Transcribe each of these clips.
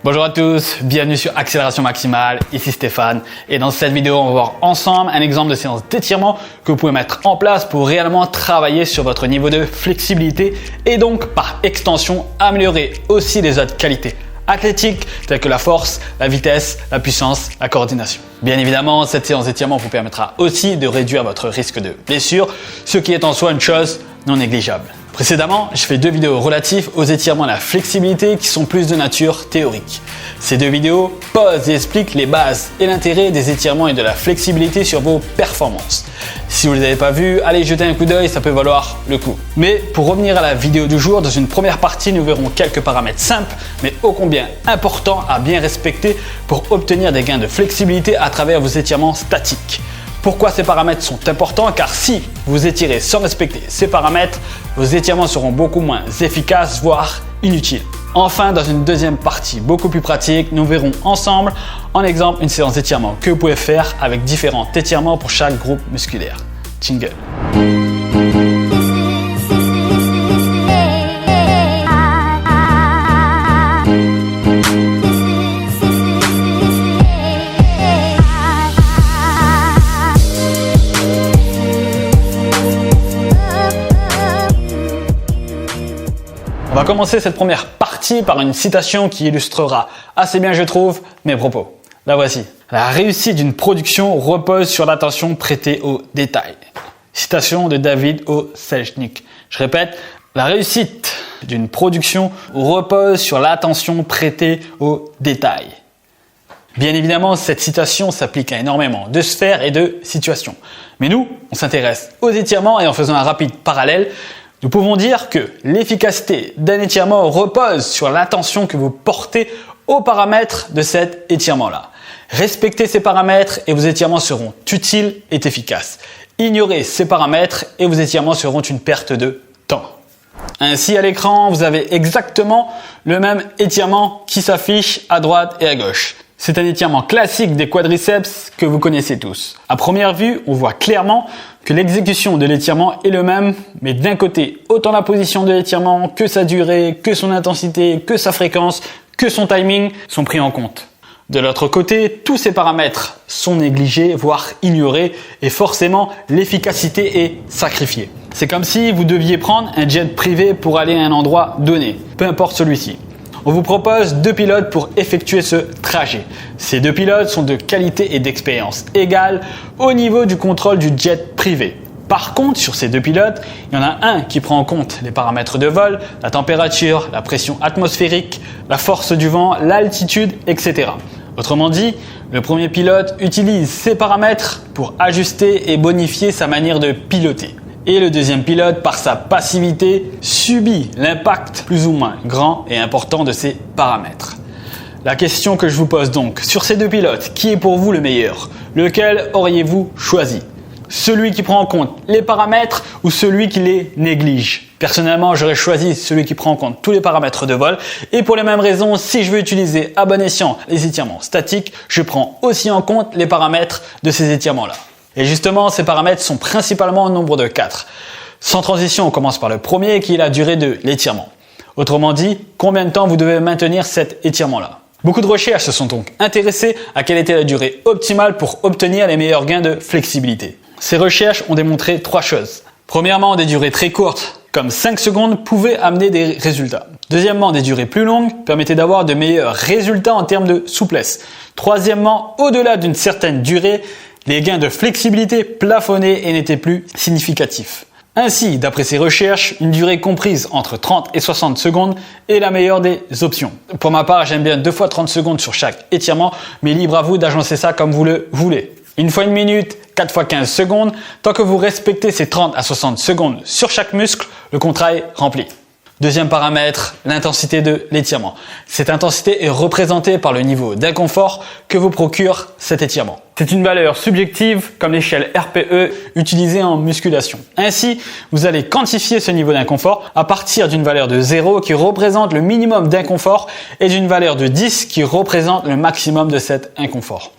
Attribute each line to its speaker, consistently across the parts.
Speaker 1: Bonjour à tous, bienvenue sur Accélération Maximale, ici Stéphane et dans cette vidéo on va voir ensemble un exemple de séance d'étirement que vous pouvez mettre en place pour réellement travailler sur votre niveau de flexibilité et donc par extension améliorer aussi les autres qualités athlétiques telles que la force, la vitesse, la puissance, la coordination. Bien évidemment, cette séance d'étirement vous permettra aussi de réduire votre risque de blessure, ce qui est en soi une chose non négligeable. Précédemment, j'ai fait 2 vidéos relatives aux étirements et à la flexibilité qui sont plus de nature théorique. Ces 2 vidéos posent et expliquent les bases et l'intérêt des étirements et de la flexibilité sur vos performances. Si vous ne les avez pas vues, allez jeter un coup d'œil, ça peut valoir le coup. Mais pour revenir à la vidéo du jour, dans une première partie, nous verrons quelques paramètres simples mais ô combien importants à bien respecter pour obtenir des gains de flexibilité à travers vos étirements statiques. Pourquoi ces paramètres sont importants? Car si vous étirez sans respecter ces paramètres, vos étirements seront beaucoup moins efficaces, voire inutiles. Enfin, dans une deuxième partie beaucoup plus pratique, nous verrons ensemble en exemple une séance d'étirement que vous pouvez faire avec différents étirements pour chaque groupe musculaire. Jingle. On va commencer cette première partie par une citation qui illustrera assez bien, je trouve, mes propos. La voici. La réussite d'une production repose sur l'attention prêtée aux détails. Citation de David O. Selznick. Je répète, la réussite d'une production repose sur l'attention prêtée aux détails. Bien évidemment, cette citation s'applique à énormément de sphères et de situations. Mais nous, on s'intéresse aux étirements et en faisant un rapide parallèle, nous pouvons dire que l'efficacité d'un étirement repose sur l'attention que vous portez aux paramètres de cet étirement-là. Respectez ces paramètres et vos étirements seront utiles et efficaces. Ignorez ces paramètres et vos étirements seront une perte de temps. Ainsi, à l'écran, vous avez exactement le même étirement qui s'affiche à droite et à gauche. C'est un étirement classique des quadriceps que vous connaissez tous. À première vue, on voit clairement que l'exécution de l'étirement est le même, mais d'un côté, autant la position de l'étirement que sa durée, que son intensité, que sa fréquence, que son timing sont pris en compte. De l'autre côté, tous ces paramètres sont négligés, voire ignorés, et forcément, l'efficacité est sacrifiée. C'est comme si vous deviez prendre un jet privé pour aller à un endroit donné, peu importe celui-ci. On vous propose 2 pilotes pour effectuer ce trajet. Ces 2 pilotes sont de qualité et d'expérience égales au niveau du contrôle du jet privé. Par contre, sur ces 2 pilotes, il y en a un qui prend en compte les paramètres de vol, la température, la pression atmosphérique, la force du vent, l'altitude, etc. Autrement dit, le premier pilote utilise ces paramètres pour ajuster et bonifier sa manière de piloter. Et le deuxième pilote, par sa passivité, subit l'impact plus ou moins grand et important de ces paramètres. La question que je vous pose donc, sur ces 2 pilotes, qui est pour vous le meilleur? Lequel auriez-vous choisi? Celui qui prend en compte les paramètres ou celui qui les néglige? Personnellement, j'aurais choisi celui qui prend en compte tous les paramètres de vol et pour les mêmes raisons, si je veux utiliser à bon escient les étirements statiques, je prends aussi en compte les paramètres de ces étirements-là. Et justement, ces paramètres sont principalement au nombre de 4. Sans transition, on commence par le premier qui est la durée de l'étirement. Autrement dit, combien de temps vous devez maintenir cet étirement-là? Beaucoup de recherches se sont donc intéressées à quelle était la durée optimale pour obtenir les meilleurs gains de flexibilité. Ces recherches ont démontré 3 choses. Premièrement, des durées très courtes, comme 5 secondes, pouvaient amener des résultats. Deuxièmement, des durées plus longues permettaient d'avoir de meilleurs résultats en termes de souplesse. Troisièmement, au-delà d'une certaine durée, les gains de flexibilité plafonnaient et n'étaient plus significatifs. Ainsi, d'après ces recherches, une durée comprise entre 30 et 60 secondes est la meilleure des options. Pour ma part, j'aime bien 2 fois 30 secondes sur chaque étirement, mais libre à vous d'agencer ça comme vous le voulez. 1 fois 1 minute, 4 fois 15 secondes, tant que vous respectez ces 30 à 60 secondes sur chaque muscle, le contrat est rempli. Deuxième paramètre, l'intensité de l'étirement. Cette intensité est représentée par le niveau d'inconfort que vous procure cet étirement. C'est une valeur subjective comme l'échelle RPE utilisée en musculation. Ainsi, vous allez quantifier ce niveau d'inconfort à partir d'une valeur de 0 qui représente le minimum d'inconfort et d'une valeur de 10 qui représente le maximum de cet inconfort.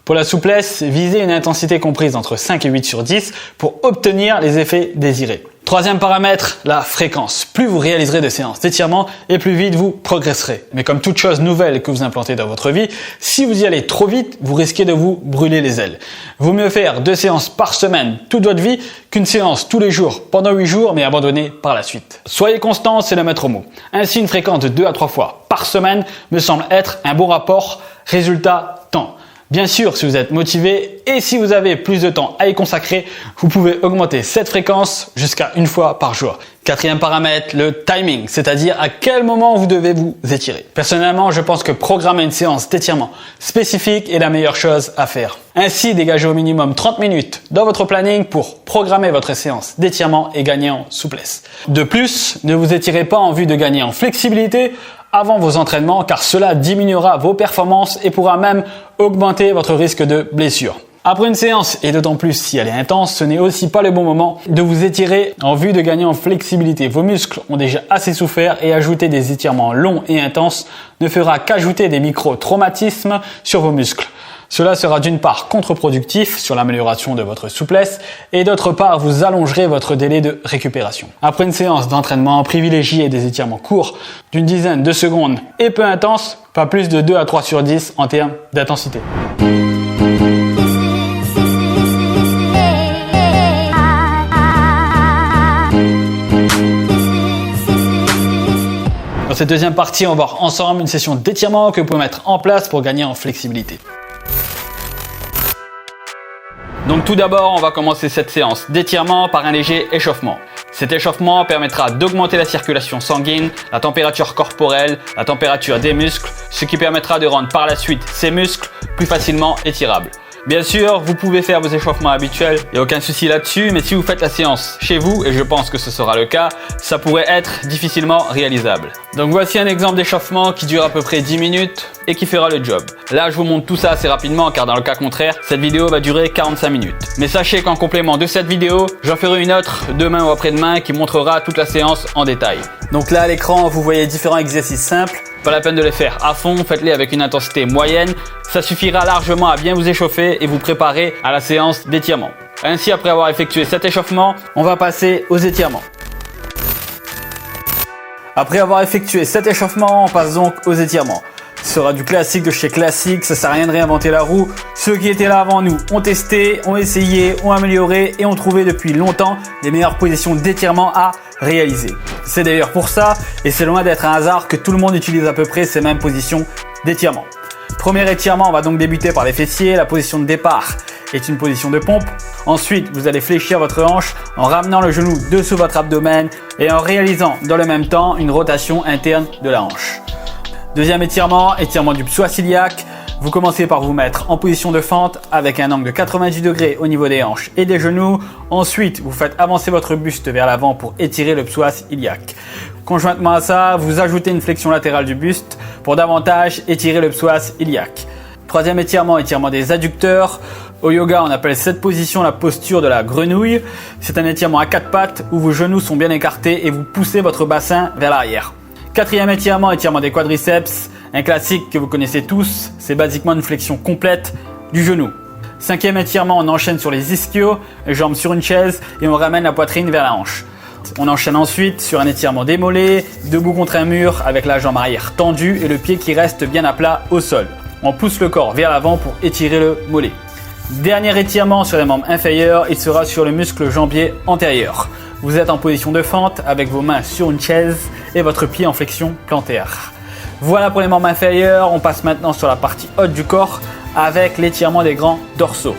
Speaker 1: Pour la souplesse, visez une intensité comprise entre 5 et 8 sur 10 pour obtenir les effets désirés. Troisième paramètre, la fréquence. Plus vous réaliserez de séances d'étirement et plus vite vous progresserez. Mais comme toute chose nouvelle que vous implantez dans votre vie, si vous y allez trop vite, vous risquez de vous brûler les ailes. Vaut mieux faire 2 séances par semaine toute votre vie qu'une séance tous les jours pendant 8 jours mais abandonner par la suite. Soyez constant, c'est le maître mot. Ainsi, une fréquence de 2 à 3 fois par semaine me semble être un bon rapport résultat-temps. Bien sûr, si vous êtes motivé et si vous avez plus de temps à y consacrer, vous pouvez augmenter cette fréquence jusqu'à 1 fois par jour. Quatrième paramètre, le timing, c'est-à-dire à quel moment vous devez vous étirer. Personnellement, je pense que programmer une séance d'étirement spécifique est la meilleure chose à faire. Ainsi, dégagez au minimum 30 minutes dans votre planning pour programmer votre séance d'étirement et gagner en souplesse. De plus, ne vous étirez pas en vue de gagner en flexibilité avant vos entraînements car cela diminuera vos performances et pourra même augmenter votre risque de blessure. Après une séance, et d'autant plus si elle est intense, ce n'est aussi pas le bon moment de vous étirer en vue de gagner en flexibilité. Vos muscles ont déjà assez souffert et ajouter des étirements longs et intenses ne fera qu'ajouter des micro-traumatismes sur vos muscles. Cela sera d'une part contre-productif sur l'amélioration de votre souplesse et d'autre part vous allongerez votre délai de récupération. Après une séance d'entraînement, privilégiez des étirements courts d'une dizaine de secondes et peu intenses, pas plus de 2 à 3 sur 10 en termes d'intensité. Dans cette deuxième partie, on va voir ensemble une session d'étirement que vous pouvez mettre en place pour gagner en flexibilité. Donc tout d'abord, on va commencer cette séance d'étirement par un léger échauffement. Cet échauffement permettra d'augmenter la circulation sanguine, la température corporelle, la température des muscles, ce qui permettra de rendre par la suite ces muscles plus facilement étirables. Bien sûr, vous pouvez faire vos échauffements habituels, il n'y a aucun souci là-dessus, mais si vous faites la séance chez vous, et je pense que ce sera le cas, ça pourrait être difficilement réalisable. Donc voici un exemple d'échauffement qui dure à peu près 10 minutes et qui fera le job. Là, je vous montre tout ça assez rapidement car dans le cas contraire, cette vidéo va durer 45 minutes. Mais sachez qu'en complément de cette vidéo, j'en ferai une autre demain ou après-demain qui montrera toute la séance en détail. Donc là, à l'écran, vous voyez différents exercices simples. Pas la peine de les faire à fond, faites-les avec une intensité moyenne. Ça suffira largement à bien vous échauffer et vous préparer à la séance d'étirement. Ainsi, après avoir effectué cet échauffement, on va passer aux étirements. Après avoir effectué cet échauffement, on passe donc aux étirements. Ce sera du classique de chez classique, ça sert à rien de réinventer la roue. Ceux qui étaient là avant nous ont testé, ont essayé, ont amélioré et ont trouvé depuis longtemps les meilleures positions d'étirement à réaliser. C'est d'ailleurs pour ça, et c'est loin d'être un hasard, que tout le monde utilise à peu près ces mêmes positions d'étirement. Premier étirement, on va donc débuter par les fessiers. La position de départ est une position de pompe. Ensuite, vous allez fléchir votre hanche en ramenant le genou dessous votre abdomen et en réalisant dans le même temps une rotation interne de la hanche. Deuxième étirement, étirement du psoas iliaque. Vous commencez par vous mettre en position de fente avec un angle de 90 degrés au niveau des hanches et des genoux. Ensuite, vous faites avancer votre buste vers l'avant pour étirer le psoas iliaque. Conjointement à ça, vous ajoutez une flexion latérale du buste pour davantage étirer le psoas iliaque. Troisième étirement, étirement des adducteurs. Au yoga, on appelle cette position la posture de la grenouille. C'est un étirement à 4 pattes où vos genoux sont bien écartés et vous poussez votre bassin vers l'arrière. Quatrième étirement, étirement des quadriceps. Un classique que vous connaissez tous, c'est basiquement une flexion complète du genou. Cinquième étirement, on enchaîne sur les ischios, les jambes sur une chaise et on ramène la poitrine vers la hanche. On enchaîne ensuite sur un étirement des mollets, debout contre un mur avec la jambe arrière tendue et le pied qui reste bien à plat au sol. On pousse le corps vers l'avant pour étirer le mollet. Dernier étirement sur les membres inférieurs, il sera sur le muscle jambier antérieur. Vous êtes en position de fente avec vos mains sur une chaise et votre pied en flexion plantaire. Voilà pour les membres inférieurs, on passe maintenant sur la partie haute du corps avec l'étirement des grands dorsaux.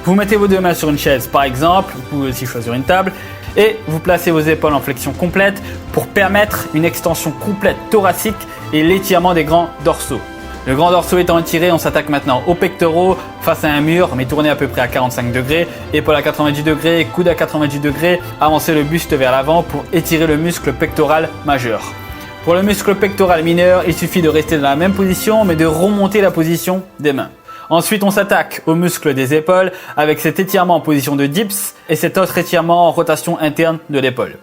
Speaker 1: Vous mettez vos deux mains sur une chaise par exemple, vous pouvez aussi choisir une table et vous placez vos épaules en flexion complète pour permettre une extension complète thoracique et l'étirement des grands dorsaux. Le grand dorsaux étant étiré, on s'attaque maintenant aux pectoraux face à un mur mais tourné à peu près à 45 degrés, épaules à 90 degrés, coude à 90 degrés, avancez le buste vers l'avant pour étirer le muscle pectoral majeur. Pour le muscle pectoral mineur, il suffit de rester dans la même position mais de remonter la position des mains. Ensuite, on s'attaque aux muscles des épaules avec cet étirement en position de dips et cet autre étirement en rotation interne de l'épaule.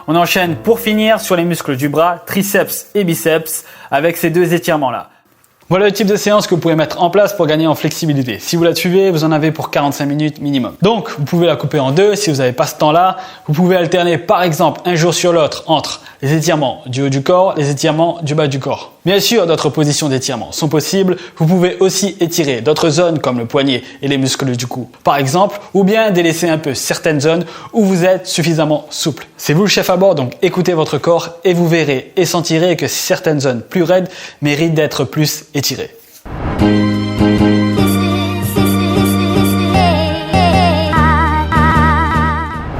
Speaker 1: On enchaîne pour finir sur les muscles du bras, triceps et biceps avec ces deux étirements-là. Voilà le type de séance que vous pouvez mettre en place pour gagner en flexibilité. Si vous la suivez, vous en avez pour 45 minutes minimum. Donc, vous pouvez la couper en deux si vous n'avez pas ce temps-là. Vous pouvez alterner par exemple un jour sur l'autre entre les étirements du haut du corps, les étirements du bas du corps. Bien sûr, d'autres positions d'étirement sont possibles. Vous pouvez aussi étirer d'autres zones comme le poignet et les muscles du cou, par exemple, ou bien délaisser un peu certaines zones où vous êtes suffisamment souple. C'est vous le chef à bord, donc écoutez votre corps et vous verrez et sentirez que certaines zones plus raides méritent d'être plus étirées.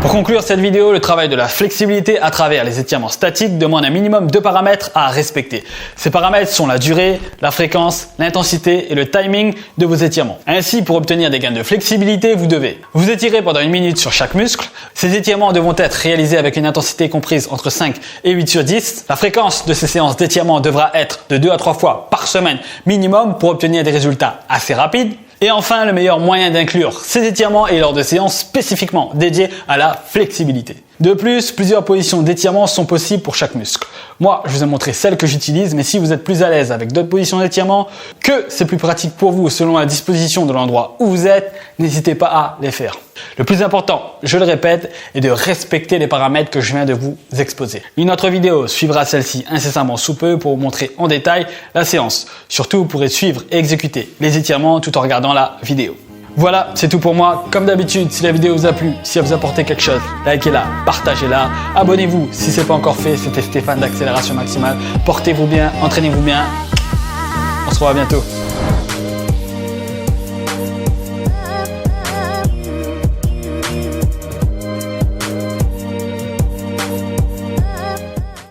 Speaker 1: Pour conclure cette vidéo, le travail de la flexibilité à travers les étirements statiques demande un minimum de paramètres à respecter. Ces paramètres sont la durée, la fréquence, l'intensité et le timing de vos étirements. Ainsi, pour obtenir des gains de flexibilité, vous devez vous étirer pendant 1 minute sur chaque muscle. Ces étirements devront être réalisés avec une intensité comprise entre 5 et 8 sur 10. La fréquence de ces séances d'étirement devra être de 2 à 3 fois par semaine minimum pour obtenir des résultats assez rapides. Et enfin, le meilleur moyen d'inclure ces étirements est lors de séances spécifiquement dédiées à la flexibilité. De plus, plusieurs positions d'étirement sont possibles pour chaque muscle. Moi, je vous ai montré celles que j'utilise, mais si vous êtes plus à l'aise avec d'autres positions d'étirement, que c'est plus pratique pour vous selon la disposition de l'endroit où vous êtes, n'hésitez pas à les faire. Le plus important, je le répète, est de respecter les paramètres que je viens de vous exposer. Une autre vidéo suivra celle-ci incessamment sous peu pour vous montrer en détail la séance. Surtout, vous pourrez suivre et exécuter les étirements tout en regardant la vidéo. Voilà, c'est tout pour moi. Comme d'habitude, si la vidéo vous a plu, si elle vous a apporté quelque chose, likez-la, partagez-la, abonnez-vous si ce n'est pas encore fait. C'était Stéphane d'Accélération Maximale. Portez-vous bien, entraînez-vous bien. On se revoit bientôt.